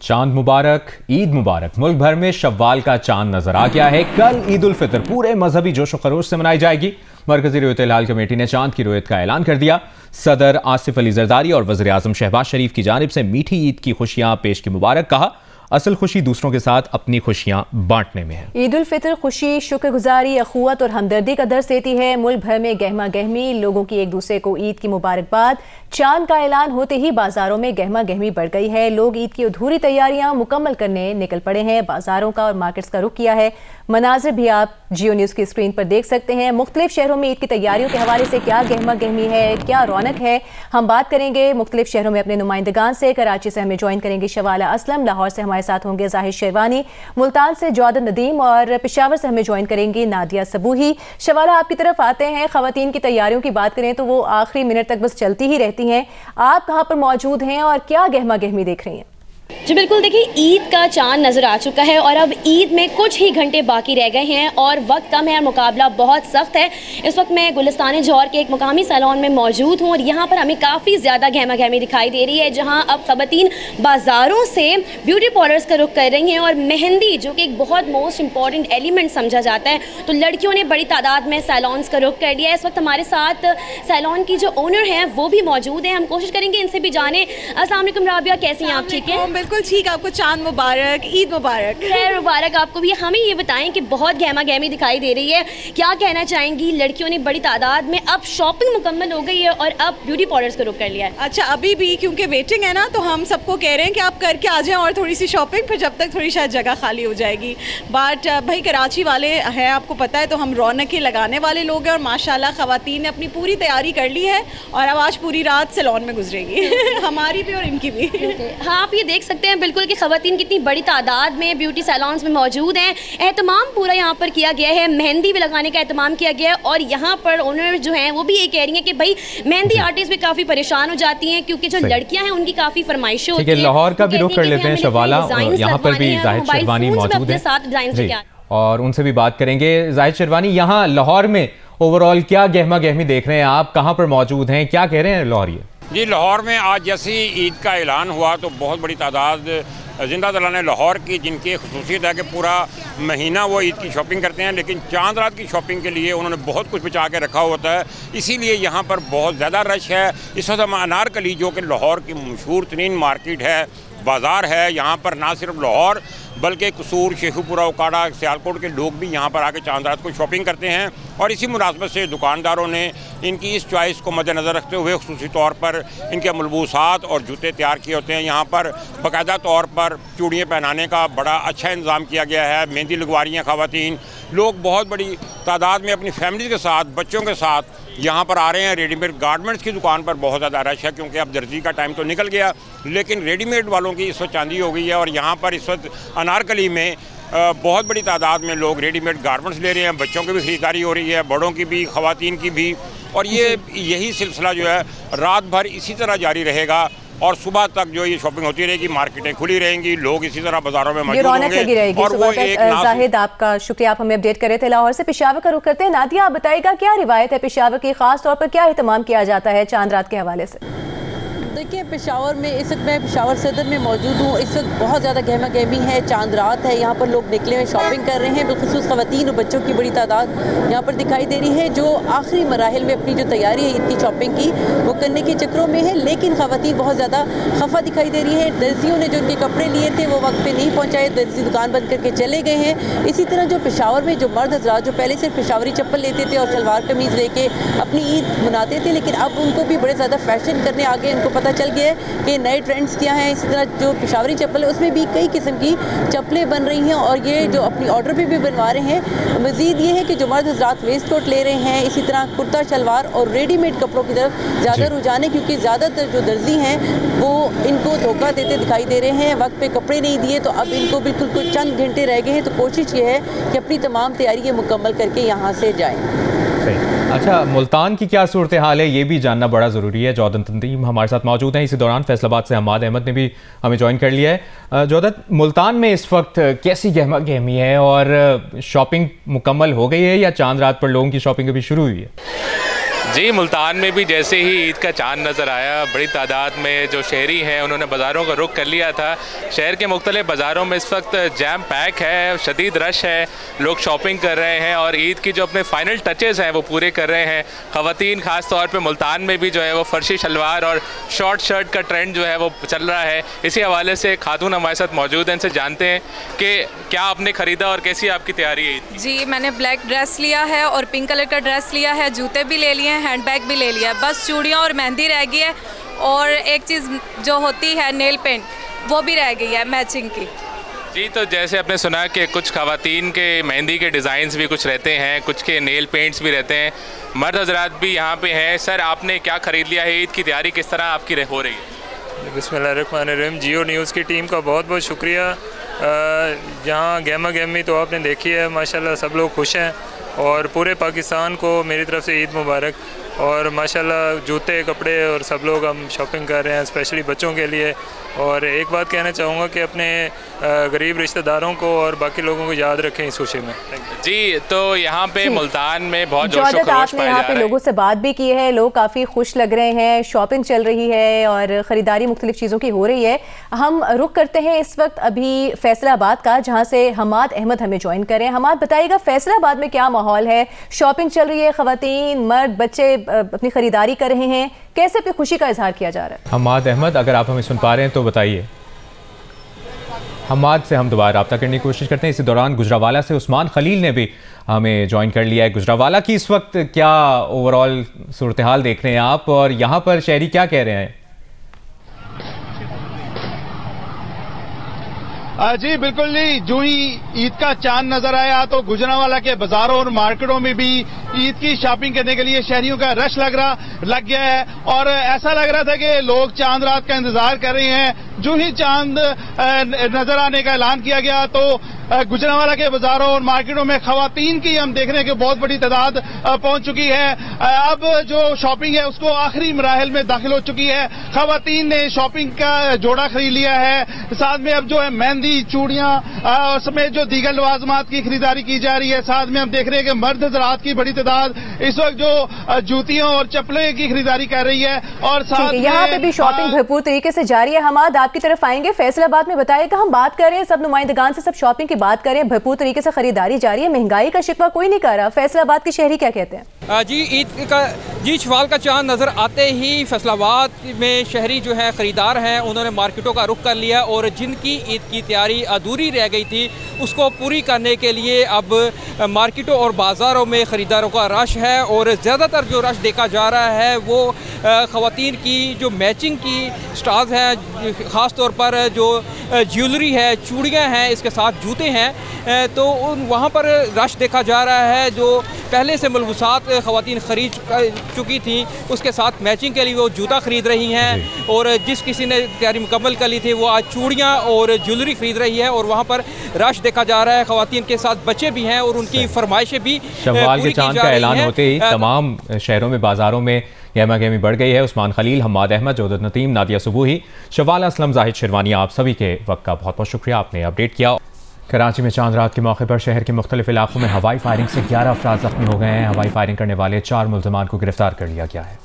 चांद मुबारक, ईद मुबारक। मुल्क भर में शव्वाल का चांद नजर आ गया है। कल ईद उल फितर पूरे मजहबी जोश खरोश से मनाई जाएगी। मरकजी रुयत हिलाल कमेटी ने चांद की रुयत का ऐलान कर दिया। सदर आसिफ अली जरदारी और वज़ीर आज़म शहबाज शरीफ की जानिब से मीठी ईद की खुशियां पेश की मुबारक। कहा, असल खुशी दूसरों के साथ अपनी खुशियां बांटने में है। ईद उल फितर खुशी, शुक्रगुजारी, अखुवत और हमदर्दी का दर्स देती है। मुल्क भर में गहमा गहमी, लोगों की एक दूसरे को ईद की मुबारकबाद। चांद का ऐलान होते ही बाजारों में गहमा गहमी बढ़ गई है। लोग ईद की अधूरी तैयारियां मुकम्मल करने निकल पड़े हैं। बाजारों का और मार्केट्स का रुख किया है। मनाजिर भी आप जियो न्यूज़ की स्क्रीन पर देख सकते हैं। मुख्तलिफ शहरों में ईद की तैयारियों के हवाले से क्या गहमा गहमी है, क्या रौनक है, हम बात करेंगे मुख्तलिफ शहरों में अपने नुमाइंदगान से। कराची से हमें ज्वाइन करेंगे शवाला असलम, लाहौर से हमारे साथ होंगे जाहिद शेरवानी, मुल्तान से जौद नदीम और पेशावर से हमें ज्वाइन करेंगी नादिया सबूही। शवाला, आपकी तरफ आते हैं। खवातीन की तैयारियों की बात करें तो वो आखिरी मिनट तक बस चलती ही रहती हैं। आप कहाँ पर मौजूद हैं और क्या गहमा गहमी देख रही हैं? जी बिल्कुल, देखिए ईद का चांद नज़र आ चुका है और अब ईद में कुछ ही घंटे बाकी रह गए हैं और वक्त कम है और मुकाबला बहुत सख्त है। इस वक्त मैं गुलिस्तान जौहर के एक मुकामी सैलून में मौजूद हूँ और यहाँ पर हमें काफ़ी ज़्यादा गहमा गहमी दिखाई दे रही है, जहाँ अब ख़वातीन बाज़ारों से ब्यूटी पार्लर्स का रुख कर रही हैं। और मेहंदी, जो कि एक बहुत मोस्ट इंपॉर्टेंट एलिमेंट समझा जाता है, तो लड़कियों ने बड़ी तादाद में सैलून्स का रुख कर लिया है। इस वक्त हमारे साथ सैलून की जो ओनर हैं वो भी मौजूद हैं, हम कोशिश करेंगे इनसे भी जाने। अस्सलाम वालेकुम राबिया, कैसी हैं आप? ठीक है, बिल्कुल ठीक। आपको चांद मुबारक, ईद मुबारक। खैर मुबारक आपको भी। हमें ये बताएं कि बहुत गहमा गहमी दिखाई दे रही है, क्या कहना चाहेंगी? लड़कियों ने बड़ी तादाद में अब शॉपिंग मुकम्मल हो गई है और अब ब्यूटी पार्लर्स को रुक कर लिया है। अच्छा, अभी भी क्योंकि वेटिंग है ना, तो हम सबको कह रहे हैं कि आप करके आ जाएं और थोड़ी सी शॉपिंग, फिर जब तक थोड़ी शायद जगह खाली हो जाएगी। बट भाई कराची वाले हैं, आपको पता है, तो हम रौनकें लगाने वाले लोग हैं और माशाल्लाह खवातीन ने अपनी पूरी तैयारी कर ली है और अब आज पूरी रात सैलून में गुजरेगी हमारी भी और इनकी भी। हाँ, आप ये देख सकते हैं बिल्कुल कि खवातीन कितनी बड़ी तादाद में ब्यूटी सैलून्स में मौजूद हैं। एहतमाम पूरा यहाँ पर किया गया है, मेहंदी भी लगाने का एहतमाम किया गया है और यहाँ पर ओनर जो हैं वो भी ये कह रही हैं कि भाई मेहंदी आर्टिस्ट भी काफ़ी परेशान हो जाती हैं क्योंकि जो लड़कियाँ हैं उनकी काफ़ी फरमाइशें होती हैं। लाहौर का भी रुख कर लेते हैं शवाला, यहाँ पर भी जाहिद शेरवानी मौजूद है और उनसे भी बात करेंगे। जाहिद शेरवानी, यहाँ लाहौर में ओवरऑल क्या गहमा गहमी देख रहे हैं आप? कहाँ पर मौजूद हैं, क्या कह रहे हैं लाहौरिये? जी, लाहौर में आज जैसे ही ईद का ऐलान हुआ तो बहुत बड़ी तादाद जिंदा दलाने लाहौर की, जिनकी खसूसियत है कि पूरा महीना वो ईद की शॉपिंग करते हैं, लेकिन चांद रात की शॉपिंग के लिए उन्होंने बहुत कुछ बचा के रखा होता है, इसीलिए यहाँ पर बहुत ज़्यादा रश है। इस वक्त हम अनारकली, जो कि लाहौर की मशहूर तरीन मार्केट है, बाज़ार है, यहाँ पर ना सिर्फ लाहौर बल्कि कसूर, शेखुपुरा, उकाड़ा, सियालकोट के लोग भी यहाँ पर आके चांद रात को शॉपिंग करते हैं और इसी मुनासबत से दुकानदारों ने इनकी इस चॉइस को मद्देनज़र रखते हुए खुसूसी तौर पर इनके मलबूसात और जूते तैयार किए होते हैं। यहाँ पर बाकायदा तौर पर चूड़ियाँ पहनाने का बड़ा अच्छा इंतज़ाम किया गया है। मेहंदी लगवा रही हैं ख़वातीन, लोग बहुत बड़ी तादाद में अपनी फैमिली के साथ, बच्चों के साथ यहाँ पर आ रहे हैं। रेडीमेड गारमेंट्स की दुकान पर बहुत ज़्यादा रश है क्योंकि अब दर्जी का टाइम तो निकल गया, लेकिन रेडीमेड वालों की इस वक्त चांदी हो गई है और यहाँ पर इस वक्त अनारकली में बहुत बड़ी तादाद में लोग रेडीमेड गारमेंट्स ले रहे हैं। बच्चों की भी ख़रीदारी हो रही है, बड़ों की भी, ख़वातीन की भी, और यही सिलसिला जो है रात भर इसी तरह जारी रहेगा और सुबह तक जो ये शॉपिंग होती रहेगी, मार्केटें खुली रहेंगी, लोग इसी तरह बाजारों में मौजूद होंगे और वो एक जाहिद, आपका शुक्रिया, आप हमें अपडेट कर रहे थे। लाहौर से पेशावर का रुख करते हैं। नादिया, आप बताइएगा क्या रिवायत है पेशावर की, खास तौर पर क्या एहतमाम किया जाता है चांद रात के हवाले से? देखिए, पेशावर में इस वक्त मैं पेशावर सदर में मौजूद हूँ। इस वक्त बहुत ज़्यादा गहमा गहमी है, चांद रात है, यहाँ पर लोग निकले हुए शॉपिंग कर रहे हैं। बिलखुसूस ख़वातीन और बच्चों की बड़ी तादाद यहाँ पर दिखाई दे रही है, जो आखिरी मराहिल में अपनी जो तैयारी है ईद की शॉपिंग की वो करने के चक्रों में है, लेकिन ख़वातीन बहुत ज़्यादा खफा दिखाई दे रही है। दर्जियों ने जो उनके कपड़े लिए थे वो वक्त पर नहीं पहुँचाए, दर्जी दुकान बंद करके चले गए हैं। इसी तरह जो पेशावर में जो मर्द हज़रात जो पहले सिर्फ पेशावरी चप्पल लेते थे और शलवार कमीज़ लेके अपनी ईद मनाते थे, लेकिन अब उनको भी बड़े ज़्यादा फैशन करने आ गए। उनको पता चल गया है कि नए ट्रेंड्स क्या हैं। इसी तरह जो पेशावरी चप्पल है उसमें भी कई किस्म की चप्पलें बन रही हैं और ये जो अपनी ऑर्डर पे भी बनवा रहे हैं। मज़ीद ये है कि जो मर्द हज़रात वेस्ट कोट ले रहे हैं, इसी तरह कुर्ता शलवार और रेडीमेड कपड़ों की तरफ ज़्यादा रुझान है, क्योंकि ज़्यादातर जो दर्जी हैं वो इनको धोखा देते दिखाई दे रहे हैं। वक्त पे कपड़े नहीं दिए तो अब इनको बिल्कुल कुछ चंद घंटे रह गए हैं, तो कोशिश ये है कि अपनी तमाम तैयारी मुकम्मल करके यहाँ से जाएँ। अच्छा, मुल्तान की क्या सूरत हाल है ये भी जानना बड़ा ज़रूरी है। जौदत नदीम हमारे साथ मौजूद हैं। इसी दौरान फैसलाबाद से हमाद अहमद ने भी हमें ज्वाइन कर लिया है। जौदत, मुल्तान में इस वक्त कैसी गहमा गहमी है और शॉपिंग मुकम्मल हो गई है या चांद रात पर लोगों की शॉपिंग अभी शुरू हुई है? जी, मुल्तान में भी जैसे ही ईद का चांद नज़र आया, बड़ी तादाद में जो शहरी हैं उन्होंने बाज़ारों का रुख कर लिया था। शहर के मुख्तलिफ बाज़ारों में इस वक्त जैम पैक है, शदीद रश है, लोग शॉपिंग कर रहे हैं और ईद की जो अपने फ़ाइनल टचेज़ हैं वो पूरे कर रहे हैं। ख़वातीन ख़ास तौर पे मुल्तान में भी जो है वो फ़र्शी शलवार और शॉर्ट शर्ट का ट्रेंड जो है वो चल रहा है। इसी हवाले से खातून हमारे साथ मौजूद हैं, इनसे जानते हैं कि क्या आपने ख़रीदा और कैसी आपकी तैयारी है ईद की? जी, मैंने ब्लैक ड्रेस लिया है और पिंक कलर का ड्रेस लिया है, जूते भी ले लिए हैं, हैंडबैग भी ले लिया है, बस चूड़ियाँ और मेहंदी रह गई है और एक चीज़ जो होती है नेल पेंट वो भी रह गई है मैचिंग की। जी, तो जैसे आपने सुना कि कुछ ख़वातीन के मेहंदी के डिज़ाइंस भी कुछ रहते हैं, कुछ के नेल पेंट्स भी रहते हैं, मर्द हजरात भी यहाँ पे हैं। सर, आपने क्या ख़रीद लिया है? ईद की तैयारी किस तरह आपकी हो रही है? बिस्मिल्लाहिर्रहमानिर्रहीम। जियो न्यूज़ की टीम का बहुत बहुत शुक्रिया। जहाँ गहमा गहमी तो आपने देखी है, माशाल्लाह सब लोग खुश हैं और पूरे पाकिस्तान को मेरी तरफ से ईद मुबारक। और माशाल्लाह जूते कपड़े और सब लोग हम शॉपिंग कर रहे हैं, स्पेशली बच्चों के लिए। और एक बात कहना चाहूँगा कि अपने गरीब रिश्तेदारों को और बाकी लोगों को याद रखें इस खुशी में। जी, तो यहाँ पे मुल्तान में बहुत जोश आपने यहाँ पे लोगों से बात भी की है, लोग काफ़ी खुश लग रहे हैं, शॉपिंग चल रही है और ख़रीदारी मुख्तलिफ चीज़ों की हो रही है। हम रुख करते हैं इस वक्त अभी फैसलाबाद का, जहाँ से हमाद अहमद हमें ज्वाइन करें। हमाद, बताइएगा फैसलाबाद में क्या माहौल है? शॉपिंग चल रही है, ख़वातीन मर्द बच्चे अपनी ख़रीदारी कर रहे हैं, कैसे अपनी खुशी का इजहार किया जा रहा है? हमाद अहमद, अगर आप हमें सुन पा रहे हैं तो बताइए। हमाद से हम दोबारा रब्ता करने की कोशिश करते हैं। इसी दौरान गुजरावाला से उस्मान खलील ने भी हमें ज्वाइन कर लिया है। गुजरावाला की इस वक्त क्या ओवरऑल सूरत हाल देख रहे हैं आप, और यहाँ पर शहरी क्या कह रहे हैं? जी बिल्कुल जी, जो ही ईद का चांद नजर आया तो गुजरावाला के बाजारों और मार्केटों में भी ईद की शॉपिंग करने के लिए शहरियों का रश लग गया है और ऐसा लग रहा था कि लोग चांद रात का इंतजार कर रहे हैं। जो ही चांद नजर आने का ऐलान किया गया तो गुजरावाला के बाजारों और मार्केटों में खवातीन की हम देख रहे हैं कि बहुत बड़ी तादाद पहुंच चुकी है। अब जो शॉपिंग है उसको आखिरी मराहल में दाखिल हो चुकी है। खवातीन ने शॉपिंग का जोड़ा खरीद लिया है, साथ में अब जो है मेहंदी, चूड़ियां समेत जो दीगर लवाजमात की खरीदारी की जा रही है। साथ में हम देख रहे हैं कि मर्द हजरात की बड़ी तादाद इस वक्त जो जूतियों और चप्पलें की खरीदारी कर रही है और साथ यहाँ पे भी शॉपिंग भरपूर तरीके से जारी है। हमाद, आपकी तरफ आएंगे। फैसलाबाद में बताइएगा, हम बात कर रहे हैं सब नुमाइंदगान से, सब शॉपिंग की बात करें, भरपूर तरीके से खरीदारी जारी है, महंगाई का शिकवा कोई नहीं कर रहा। फैसलाबाद के शहरी क्या कहते हैं? जी, ईद का शवाल का चांद नज़र आते ही फैसलाबाद में शहरी जो है ख़रीदार हैं उन्होंने मार्केटों का रुख कर लिया और जिनकी ईद की तैयारी अधूरी रह गई थी उसको पूरी करने के लिए अब मार्केटों और बाज़ारों में ख़रीदारों का रश है। और ज़्यादातर जो रश देखा जा रहा है वो ख़वातीन की जो मैचिंग की स्टॉल्स हैं, ख़ास तौर पर जो ज्वेलरी है, चूड़ियाँ हैं, इसके साथ जूते हैं, तो वहाँ पर रश देखा जा रहा है। जो पहले से मलबूसात ख़वातीन ख़रीद चुकी थी उसके साथ मैचिंग के लिए वो जूता ख़रीद रही हैं और जिस किसी ने तैयारी मुकम्मल कर ली थी वो आज चूड़ियाँ और ज्वेलरी ख़रीद रही है और वहाँ पर रश देखा जा रहा है। ख़वातीन के साथ बच्चे भी हैं और उनकी फरमाइशें भी शव्वाल के चांद का ऐलान होते ही तमाम शहरों में बाजारों में गहमा गहमी बढ़ गई है। उस्मान खलील, हमाद अहमद, जोदत नतीम, नादिया सुबूही, शवाल असलम, जाहिद शेरवानी, आप सभी के वक्त का बहुत बहुत शुक्रिया, आपने अपडेट किया। कराची में चांद रात के मौके पर शहर के मुख्तलिफ इलाकों में हवाई फायरिंग से 11 अफराद जख्मी हो गए हैं। हवाई फायरिंग करने वाले 4 मुल्ज़िमान को गिरफ्तार कर लिया गया है।